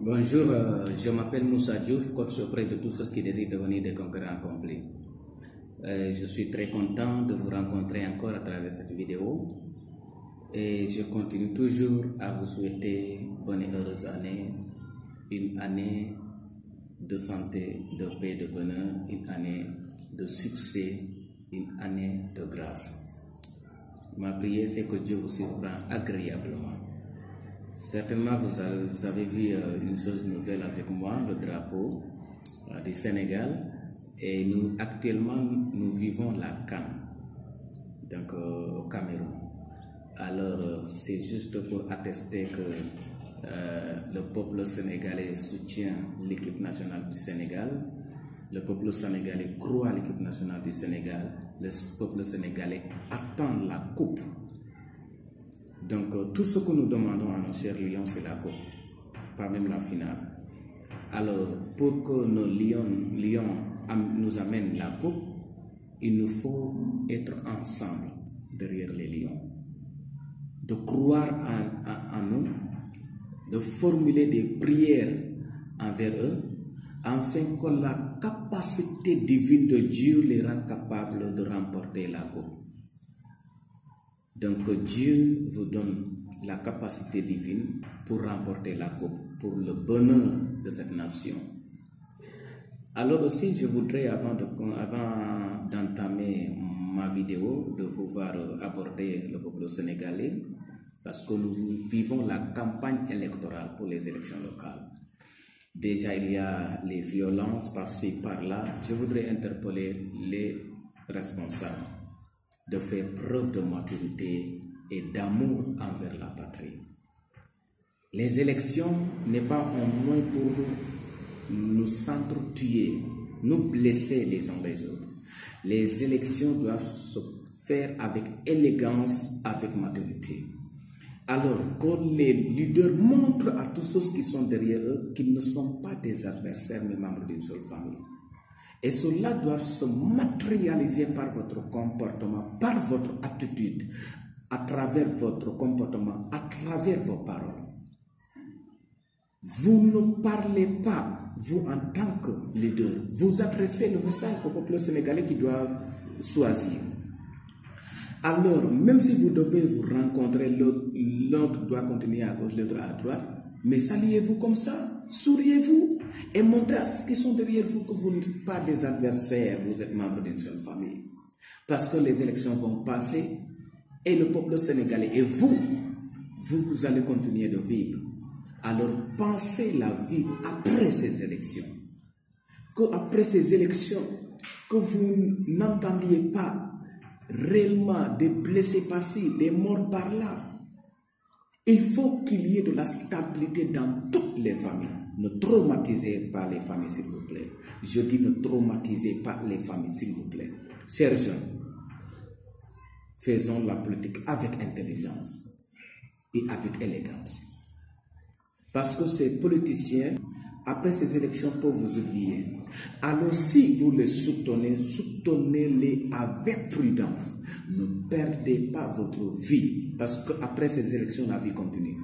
Bonjour, je m'appelle Moussa Diouf, coach auprès de tous ceux qui désirent devenir des concurrents accomplis. Je suis très content de vous rencontrer encore à travers cette vidéo et je continue toujours à vous souhaiter bonne et heureuse année, une année de santé, de paix, de bonheur, une année de succès, une année de grâce. Ma prière, c'est que Dieu vous surprend agréablement. Certainement, vous avez vu une chose nouvelle avec moi, le drapeau du Sénégal. Et nous, actuellement, nous vivons la CAN, donc au Cameroun. Alors, c'est juste pour attester que le peuple sénégalais soutient l'équipe nationale du Sénégal. Le peuple sénégalais croit à l'équipe nationale du Sénégal. Le peuple sénégalais attend la coupe. Donc, tout ce que nous demandons à nos chers lions, c'est la coupe, pas même la finale. Alors, pour que nos lions nous amènent la coupe, il nous faut être ensemble derrière les lions, de croire en nous, de formuler des prières envers eux, afin que la capacité divine de Dieu les rende capables de remporter la coupe. Donc Dieu vous donne la capacité divine pour remporter la coupe, pour le bonheur de cette nation. Alors aussi, je voudrais, avant d'entamer ma vidéo, de pouvoir aborder le peuple sénégalais, parce que nous vivons la campagne électorale pour les élections locales. Déjà, il y a les violences par-ci, par-là. Je voudrais interpeller les responsables de faire preuve de maturité et d'amour envers la patrie. Les élections n'est pas un moyen pour nous s'entretuer, nous blesser les uns les autres. Les élections doivent se faire avec élégance, avec maturité. Alors que les leaders montrent à tous ceux qui sont derrière eux qu'ils ne sont pas des adversaires mais membres d'une seule famille. Et cela doit se matérialiser par votre comportement, par votre attitude, à travers votre comportement, à travers vos paroles. Vous ne parlez pas, vous en tant que leader, vous adressez le message au peuple sénégalais qui doit choisir. Alors, même si vous devez vous rencontrer, l'autre doit continuer à gauche, l'autre à droite, mais saluez-vous comme ça, souriez-vous et montrez à ceux qui sont derrière vous que vous n'êtes pas des adversaires, vous êtes membres d'une seule famille. Parce que les élections vont passer et le peuple sénégalais et vous allez continuer de vivre. Alors pensez la vie après ces élections. Qu'après ces élections, que vous n'entendiez pas réellement des blessés par-ci, des morts par-là. Il faut qu'il y ait de la stabilité dans toutes les familles. Ne traumatisez pas les familles, s'il vous plaît. Je dis ne traumatisez pas les familles, s'il vous plaît. Chers jeunes, faisons la politique avec intelligence et avec élégance. Parce que ces politiciens, après ces élections, peuvent vous oublier. Alors si vous les soutenez, soutenez-les avec prudence. Ne perdez pas votre vie. Parce qu'après ces élections, la vie continue.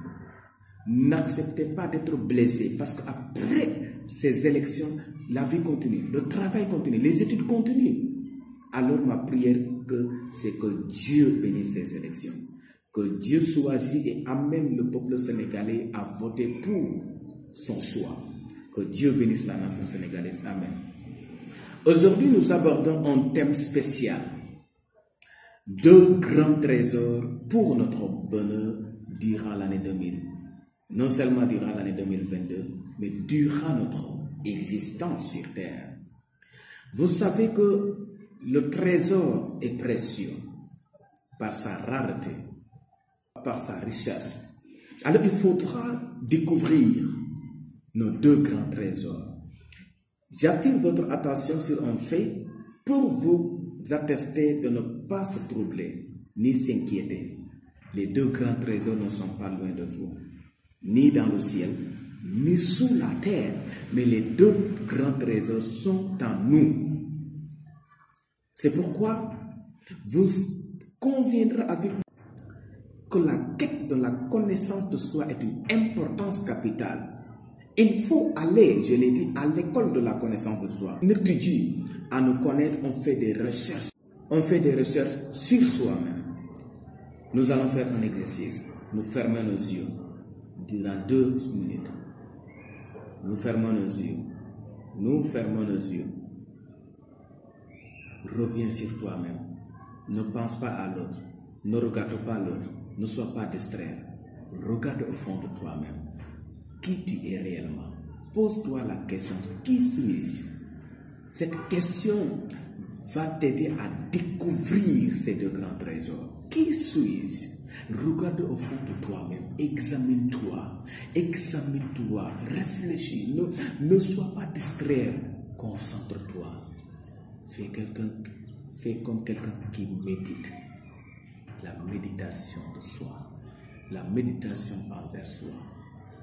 N'acceptez pas d'être blessé. Parce qu'après ces élections, la vie continue. Le travail continue. Les études continuent. Alors ma prière, c'est que Dieu bénisse ces élections. Que Dieu choisit et amène le peuple sénégalais à voter pour son choix. Que Dieu bénisse la nation sénégalaise. Amen. Aujourd'hui, nous abordons un thème spécial. 2 grands trésors pour notre bonheur durant l'année 2000. Non seulement durant l'année 2022, mais durant notre existence sur Terre. Vous savez que le trésor est précieux par sa rareté, par sa richesse. Alors il faudra découvrir nos 2 grands trésors. J'attire votre attention sur un fait pour vous attester de ne pas se troubler ni s'inquiéter. Les 2 grands trésors ne sont pas loin de vous, ni dans le ciel, ni sous la terre, mais les 2 grands trésors sont en nous. C'est pourquoi vous conviendrez avec moi que la quête de la connaissance de soi est une importance capitale Il faut aller, je l'ai dit, à l'école de la connaissance de soi. On étudie à nous connaître, on fait des recherches. On fait des recherches sur soi-même. Nous allons faire un exercice. Nous fermons nos yeux durant 2 minutes. Nous fermons nos yeux. Nous fermons nos yeux. Reviens sur toi-même. Ne pense pas à l'autre. Ne regarde pas l'autre. Ne sois pas distrait. Regarde au fond de toi-même. Qui tu es réellement? Pose-toi la question. Qui suis-je? Cette question va t'aider à découvrir ces 2 grands trésors. Qui suis-je? Regarde au fond de toi-même. Examine-toi. Examine-toi. Réfléchis. Ne sois pas distrait. Concentre-toi. Fais comme quelqu'un qui médite. La méditation de soi. La méditation envers soi.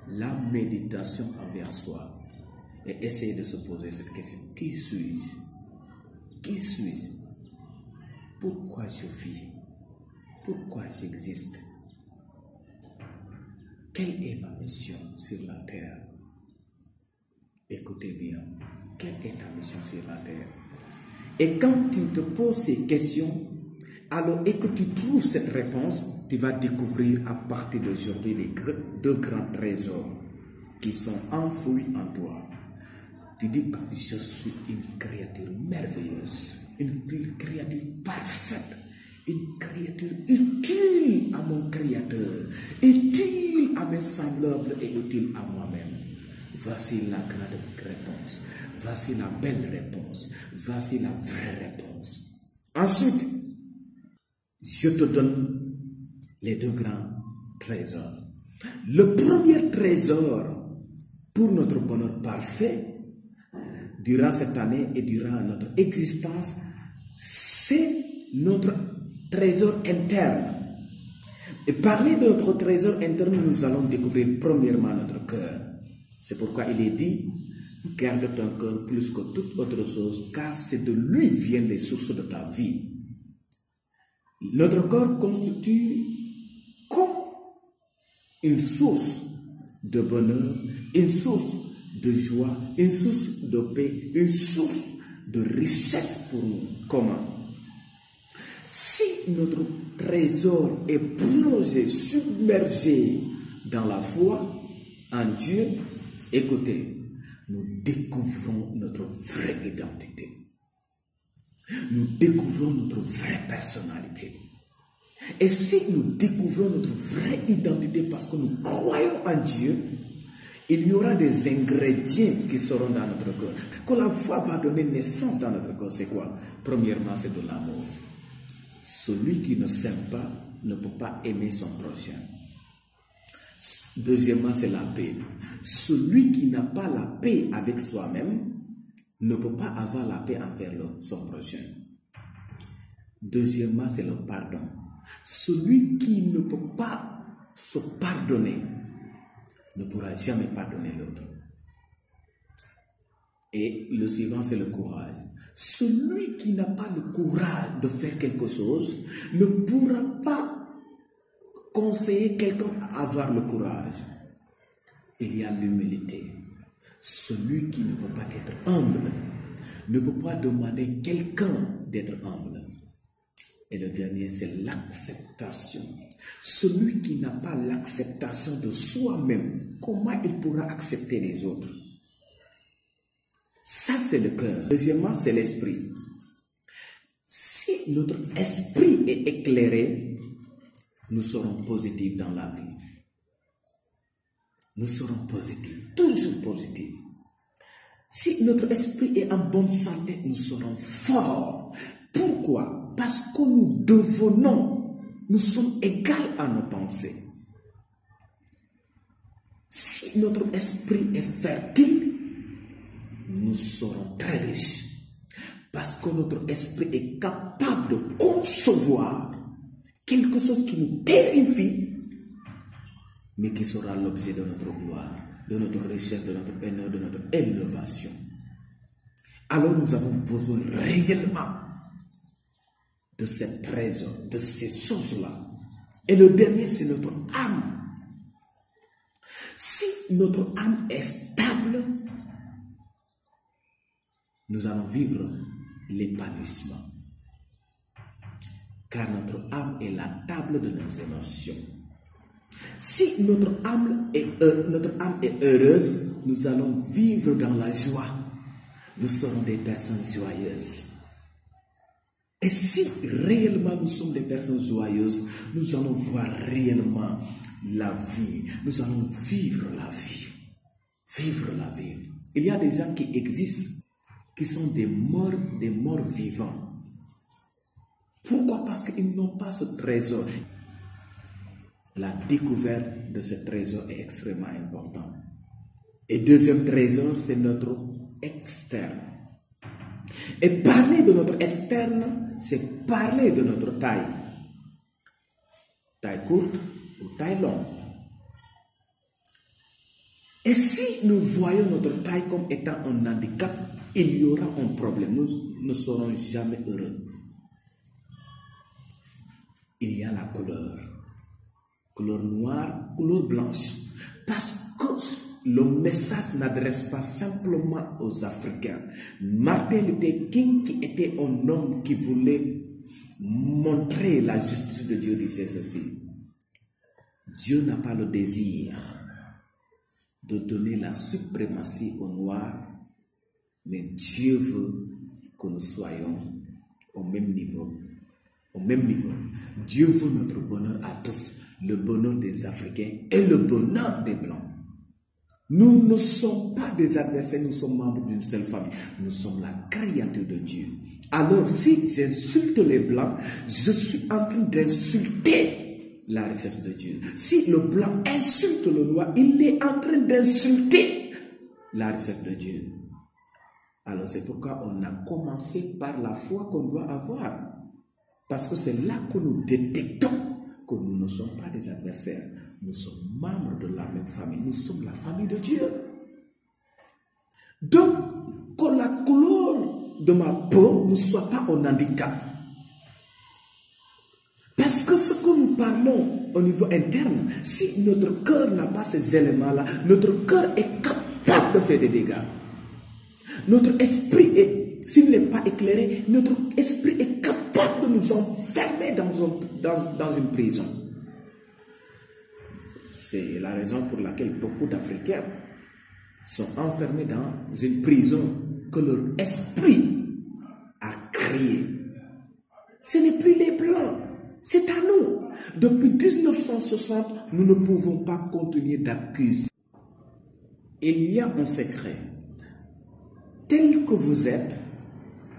La méditation envers soi. Et essayer de se poser cette question. Qui suis-je? Qui suis-je? Pourquoi je vis? Pourquoi j'existe? Quelle est ma mission sur la terre? Écoutez bien. Quelle est ta mission sur la terre? Et quand tu te poses ces questions, alors et que tu trouves cette réponse, tu vas découvrir à partir d'aujourd'hui les 2 grands trésors qui sont enfouis en toi. Tu dis que je suis une créature merveilleuse, une créature parfaite, une créature utile à mon Créateur, utile à mes semblables et utile à moi-même. Voici la grande réponse. Voici la belle réponse. Voici la vraie réponse. Ensuite, je te donne les 2 grands trésors. Le premier trésor pour notre bonheur parfait, durant cette année et durant notre existence, c'est notre trésor interne. Et parler de notre trésor interne, nous allons découvrir premièrement notre cœur. C'est pourquoi il est dit, garde ton cœur plus que toute autre chose, car c'est de lui viennent les sources de ta vie. Notre corps constitue comme une source de bonheur, une source de joie, une source de paix, une source de richesse pour nous. Comment? Si notre trésor est plongé, submergé dans la foi en Dieu, écoutez, nous découvrons notre vraie identité. Nous découvrons notre vraie personnalité. Et si nous découvrons notre vraie identité parce que nous croyons en Dieu, il y aura des ingrédients qui seront dans notre cœur. Quand la foi va donner naissance dans notre cœur, c'est quoi? Premièrement, c'est de l'amour. Celui qui ne s'aime pas ne peut pas aimer son prochain. Deuxièmement, c'est la paix. Celui qui n'a pas la paix avec soi-même ne peut pas avoir la paix envers son prochain. Deuxièmement, c'est le pardon. Celui qui ne peut pas se pardonner ne pourra jamais pardonner l'autre. Et le suivant, c'est le courage. Celui qui n'a pas le courage de faire quelque chose ne pourra pas conseiller quelqu'un à avoir le courage. Il y a l'humilité. Celui qui ne peut pas être humble ne peut pas demander quelqu'un d'être humble. Et le dernier, c'est l'acceptation. Celui qui n'a pas l'acceptation de soi-même, comment il pourra accepter les autres? Ça, c'est le cœur. Deuxièmement, c'est l'esprit. Si notre esprit est éclairé, nous serons positifs dans la vie. Nous serons positifs, toujours positifs. Si notre esprit est en bonne santé, nous serons forts. Pourquoi? Parce que nous devenons, nous sommes égaux à nos pensées. Si notre esprit est fertile, nous serons très riches. Parce que notre esprit est capable de concevoir quelque chose qui nous terrifie, mais qui sera l'objet de notre gloire, de notre richesse, de notre honneur, de notre élévation. Alors nous avons besoin réellement de ces trésors, de ces choses-là. Et le dernier, c'est notre âme. Si notre âme est stable, table, nous allons vivre l'épanouissement. Car notre âme est la table de nos émotions. Si notre âme est heureuse, nous allons vivre dans la joie. Nous serons des personnes joyeuses. Et si réellement nous sommes des personnes joyeuses, nous allons voir réellement la vie. Nous allons vivre la vie. Vivre la vie. Il y a des gens qui existent, qui sont des morts vivants. Pourquoi? Parce qu'ils n'ont pas ce trésor. La découverte de ce trésor est extrêmement importante. Et deuxième trésor, c'est notre externe. Et parler de notre externe, c'est parler de notre taille. Taille courte ou taille longue. Et si nous voyons notre taille comme étant un handicap, il y aura un problème. Nous ne serons jamais heureux. Il y a la couleur. Couleur noire, couleur blanche. Parce que le message n'adresse pas simplement aux Africains. Martin Luther King, qui était un homme qui voulait montrer la justice de Dieu, disait ceci. Dieu n'a pas le désir de donner la suprématie aux Noirs, mais Dieu veut que nous soyons au même niveau. Au même niveau. Dieu veut notre bonheur à tous. Le bonheur des Africains et le bonheur des Blancs. Nous ne sommes pas des adversaires, nous sommes membres d'une seule famille. Nous sommes la créature de Dieu. Alors, si j'insulte les Blancs, je suis en train d'insulter la richesse de Dieu. Si le Blanc insulte le Noir, il est en train d'insulter la richesse de Dieu. Alors, c'est pourquoi on a commencé par la foi qu'on doit avoir. Parce que c'est là que nous détectons que nous ne sommes pas des adversaires. Nous sommes membres de la même famille. Nous sommes la famille de Dieu. Donc, que la couleur de ma peau ne soit pas un handicap. Parce que ce que nous parlons au niveau interne, si notre cœur n'a pas ces éléments-là, notre cœur est capable de faire des dégâts. Notre esprit, s'il n'est pas éclairé, notre esprit est capable de nous enfermer dans une prison. C'est la raison pour laquelle beaucoup d'Africains sont enfermés dans une prison que leur esprit a créée. Ce n'est plus les Blancs, c'est à nous. Depuis 1960, nous ne pouvons pas continuer d'accuser. Il y a un secret. Tel que vous êtes,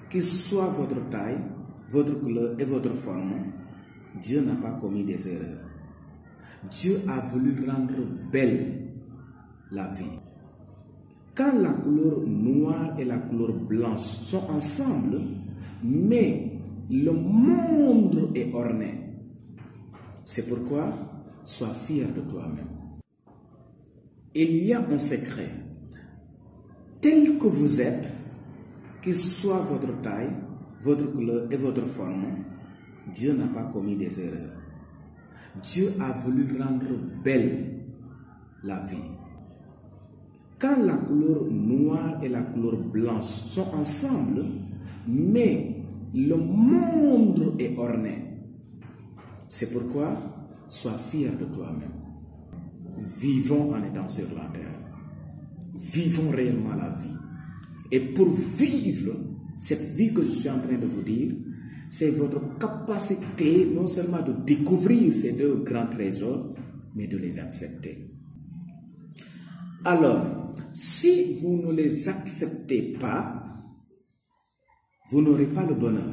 qu'il soit votre taille, votre couleur et votre forme, Dieu n'a pas commis des erreurs. Dieu a voulu rendre belle la vie. Quand la couleur noire et la couleur blanche sont ensemble, mais le monde est orné. C'est pourquoi, sois fier de toi-même. Il y a un secret. Tel que vous êtes, qu'il soit votre taille, votre couleur et votre forme, Dieu n'a pas commis des erreurs. Dieu a voulu rendre belle la vie. Quand la couleur noire et la couleur blanche sont ensemble, mais le monde est orné. C'est pourquoi, sois fier de toi-même. Vivons en étant sur la terre. Vivons réellement la vie. Et pour vivre cette vie que je suis en train de vous dire, c'est votre capacité non seulement de découvrir ces deux grands trésors, mais de les accepter. Alors, si vous ne les acceptez pas, vous n'aurez pas le bonheur.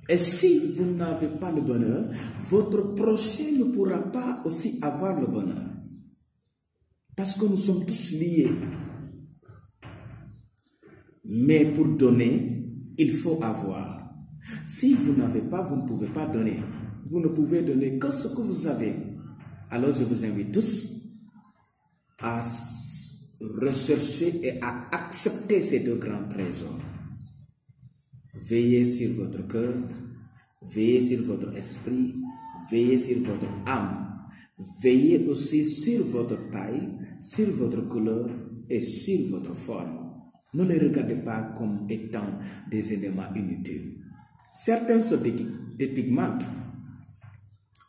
Et si vous n'avez pas le bonheur, votre prochain ne pourra pas aussi avoir le bonheur. Parce que nous sommes tous liés. Mais pour donner, il faut avoir. Si vous n'avez pas, vous ne pouvez pas donner. Vous ne pouvez donner que ce que vous avez. Alors je vous invite tous à rechercher et à accepter ces deux grands trésors. Veillez sur votre cœur, veillez sur votre esprit, veillez sur votre âme. Veillez aussi sur votre taille, sur votre couleur et sur votre forme. Ne les regardez pas comme étant des éléments inutiles. Certains se dépigmentent.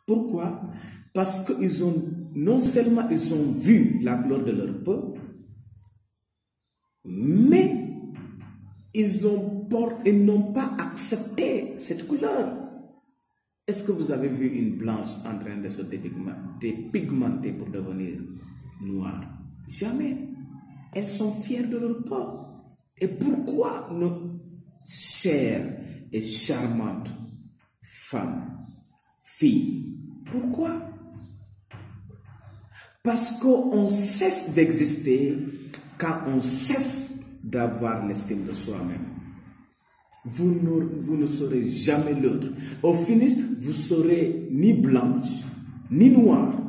Pourquoi? Parce qu'ils ont, non seulement ils ont vu la couleur de leur peau, mais ils n'ont pas accepté cette couleur. Est-ce que vous avez vu une blanche en train de se dépigmenter pour devenir noire? Jamais. Elles sont fières de leur peau. Et pourquoi nos chères et charmantes femmes, filles, pourquoi? Parce qu'on cesse d'exister quand on cesse d'avoir l'estime de soi-même. Vous ne serez jamais l'autre. Au finish, vous serez ni blanche, ni noire.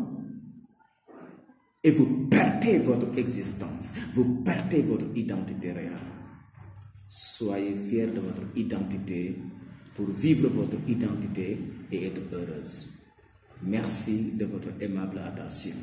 Et vous perdez votre existence. Vous perdez votre identité réelle. Soyez fiers de votre identité pour vivre votre identité et être heureuse. Merci de votre aimable attention.